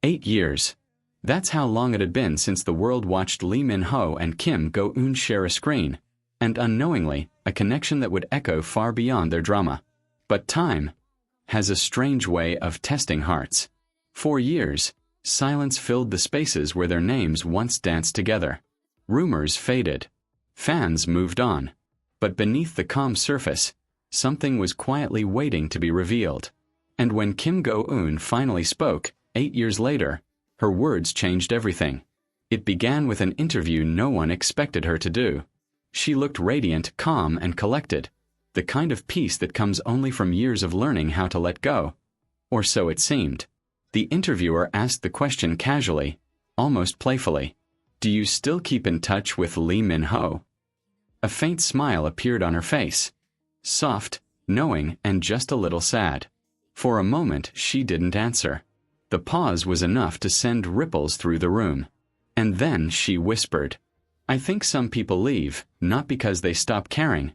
8 years. That's how long it had been since the world watched Lee Min-ho and Kim Go-eun share a screen, and unknowingly, a connection that would echo far beyond their drama. But time has a strange way of testing hearts. For years, silence filled the spaces where their names once danced together. Rumors faded. Fans moved on. But beneath the calm surface, something was quietly waiting to be revealed. And when Kim Go-eun finally spoke, 8 years later, her words changed everything. It began with an interview no one expected her to do. She looked radiant, calm, and collected, the kind of peace that comes only from years of learning how to let go. Or so it seemed. The interviewer asked the question casually, almost playfully. "Do you still keep in touch with Lee Min-ho?" A faint smile appeared on her face. Soft, knowing, and just a little sad. For a moment she didn't answer. The pause was enough to send ripples through the room. And then she whispered, "I think some people leave, not because they stop caring,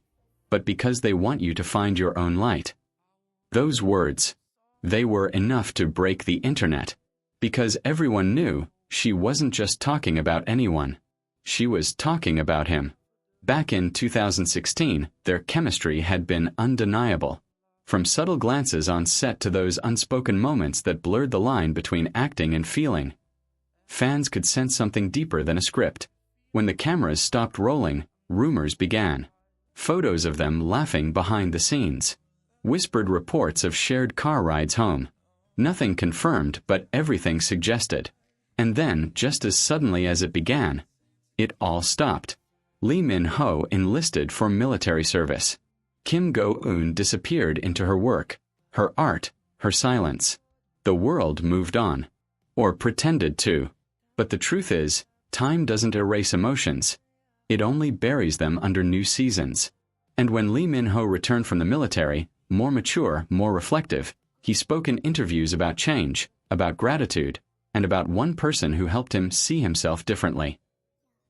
but because they want you to find your own light." Those words, they were enough to break the internet, because everyone knew she wasn't just talking about anyone. She was talking about him. Back in 2016, their chemistry had been undeniable. From subtle glances on set to those unspoken moments that blurred the line between acting and feeling. Fans could sense something deeper than a script. When the cameras stopped rolling, rumors began. Photos of them laughing behind the scenes. Whispered reports of shared car rides home. Nothing confirmed, but everything suggested. And then, just as suddenly as it began, it all stopped. Lee Min-ho enlisted for military service. Kim Go-eun disappeared into her work, her art, her silence. The world moved on. Or pretended to. But the truth is, time doesn't erase emotions. It only buries them under new seasons. And when Lee Min-ho returned from the military, more mature, more reflective, he spoke in interviews about change, about gratitude, and about one person who helped him see himself differently.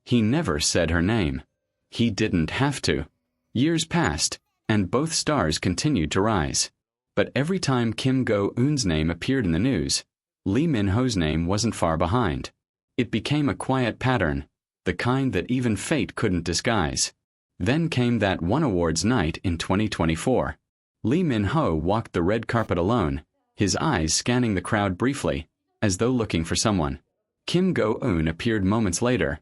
He never said her name. He didn't have to. Years passed, and both stars continued to rise. But every time Kim Go-eun's name appeared in the news, Lee Min-ho's name wasn't far behind. It became a quiet pattern, the kind that even fate couldn't disguise. Then came that one awards night in 2024. Lee Min-ho walked the red carpet alone, his eyes scanning the crowd briefly, as though looking for someone. Kim Go-eun appeared moments later,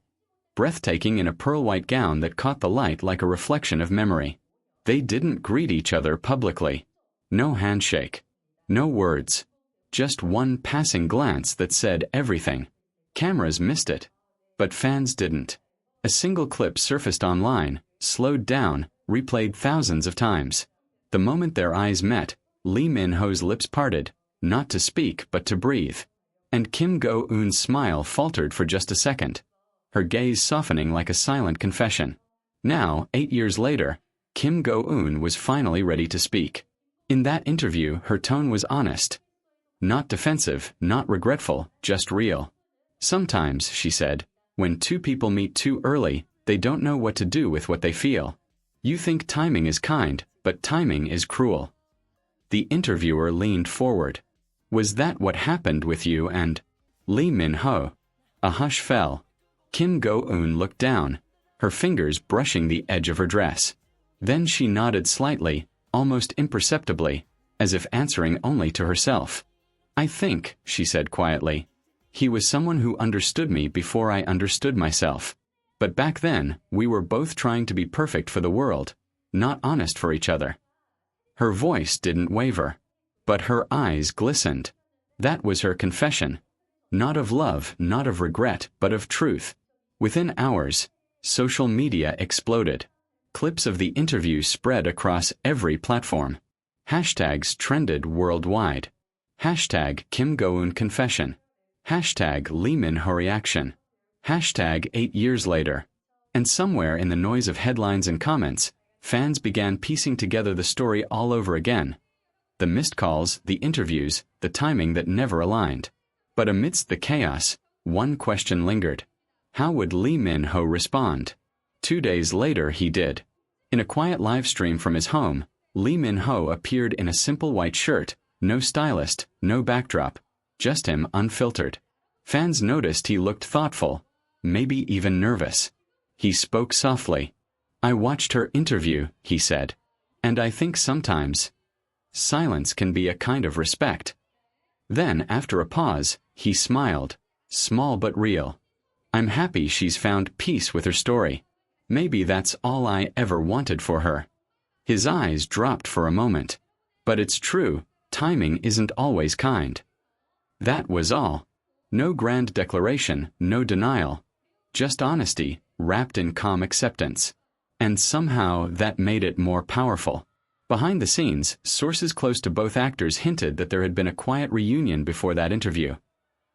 breathtaking in a pearl-white gown that caught the light like a reflection of memory. They didn't greet each other publicly. No handshake. No words. Just one passing glance that said everything. Cameras missed it. But fans didn't. A single clip surfaced online, slowed down, replayed thousands of times. The moment their eyes met, Lee Min-ho's lips parted, not to speak but to breathe. And Kim Go-eun's smile faltered for just a second, her gaze softening like a silent confession. Now, 8 years later, Kim Go-eun was finally ready to speak. In that interview, her tone was honest. Not defensive, not regretful, just real. "Sometimes," she said, "when two people meet too early, they don't know what to do with what they feel. You think timing is kind, but timing is cruel." The interviewer leaned forward. "Was that what happened with you and Lee Min-ho?" A hush fell. Kim Go-eun looked down, her fingers brushing the edge of her dress. Then she nodded slightly, almost imperceptibly, as if answering only to herself. "I think," she said quietly, "he was someone who understood me before I understood myself. But back then, we were both trying to be perfect for the world, not honest for each other." Her voice didn't waver, but her eyes glistened. That was her confession. Not of love, not of regret, but of truth. Within hours, social media exploded. Clips of the interview spread across every platform. Hashtags trended worldwide. Hashtag Kim Go-eun confession. Hashtag Lee Min-ho reaction. Hashtag 8 years later. And somewhere in the noise of headlines and comments, fans began piecing together the story all over again. The missed calls, the interviews, the timing that never aligned. But amidst the chaos, one question lingered. How would Lee Min-ho respond? 2 days later he did. In a quiet live stream from his home, Lee Min-ho appeared in a simple white shirt, no stylist, no backdrop, just him unfiltered. Fans noticed he looked thoughtful, maybe even nervous. He spoke softly. "I watched her interview," he said. "And I think sometimes silence can be a kind of respect." Then, after a pause, he smiled, small but real. "I'm happy she's found peace with her story. Maybe that's all I ever wanted for her." His eyes dropped for a moment. "But it's true, timing isn't always kind." That was all. No grand declaration, no denial. Just honesty, wrapped in calm acceptance. And somehow that made it more powerful. Behind the scenes, sources close to both actors hinted that there had been a quiet reunion before that interview.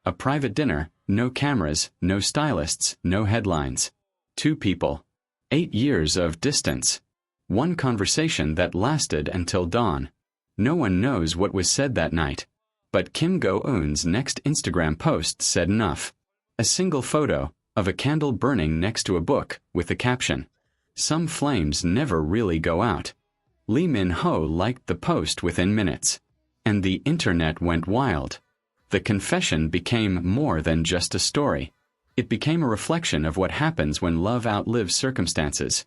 A private dinner, no cameras, no stylists, no headlines. Two people. 8 years of distance. One conversation that lasted until dawn. No one knows what was said that night. But Kim Go-eun's next Instagram post said enough. A single photo of a candle burning next to a book with the caption, "Some flames never really go out." Lee Min-ho liked the post within minutes. And the internet went wild. The confession became more than just a story. It became a reflection of what happens when love outlives circumstances.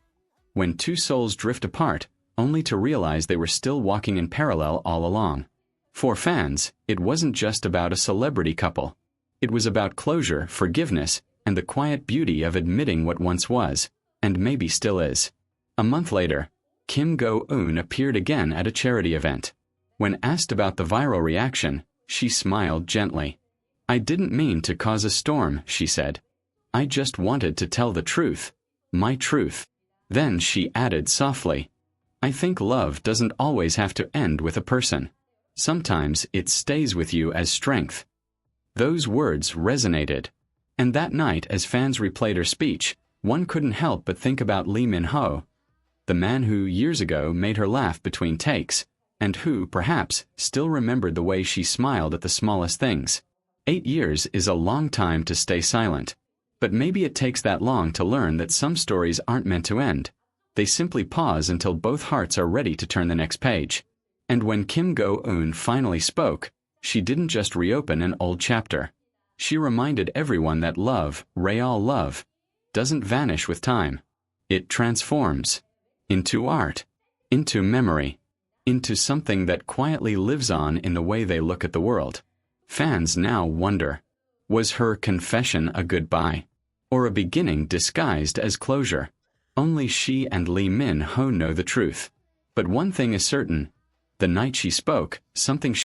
When two souls drift apart, only to realize they were still walking in parallel all along. For fans, it wasn't just about a celebrity couple. It was about closure, forgiveness, and the quiet beauty of admitting what once was, and maybe still is. A month later, Kim Go-eun appeared again at a charity event. When asked about the viral reaction, she smiled gently. "I didn't mean to cause a storm," she said. "I just wanted to tell the truth. My truth." Then she added softly, "I think love doesn't always have to end with a person. Sometimes it stays with you as strength." Those words resonated. And that night, as fans replayed her speech, one couldn't help but think about Lee Min-ho, the man who years ago made her laugh between takes, and who, perhaps, still remembered the way she smiled at the smallest things. 8 years is a long time to stay silent. But maybe it takes that long to learn that some stories aren't meant to end. They simply pause until both hearts are ready to turn the next page. And when Kim Go-eun finally spoke, she didn't just reopen an old chapter. She reminded everyone that love, real love, doesn't vanish with time. It transforms. Into art. Into memory. Into something that quietly lives on in the way they look at the world. Fans now wonder, was her confession a goodbye? Or a beginning disguised as closure? Only she and Lee Min-ho know the truth. But one thing is certain. The night she spoke, something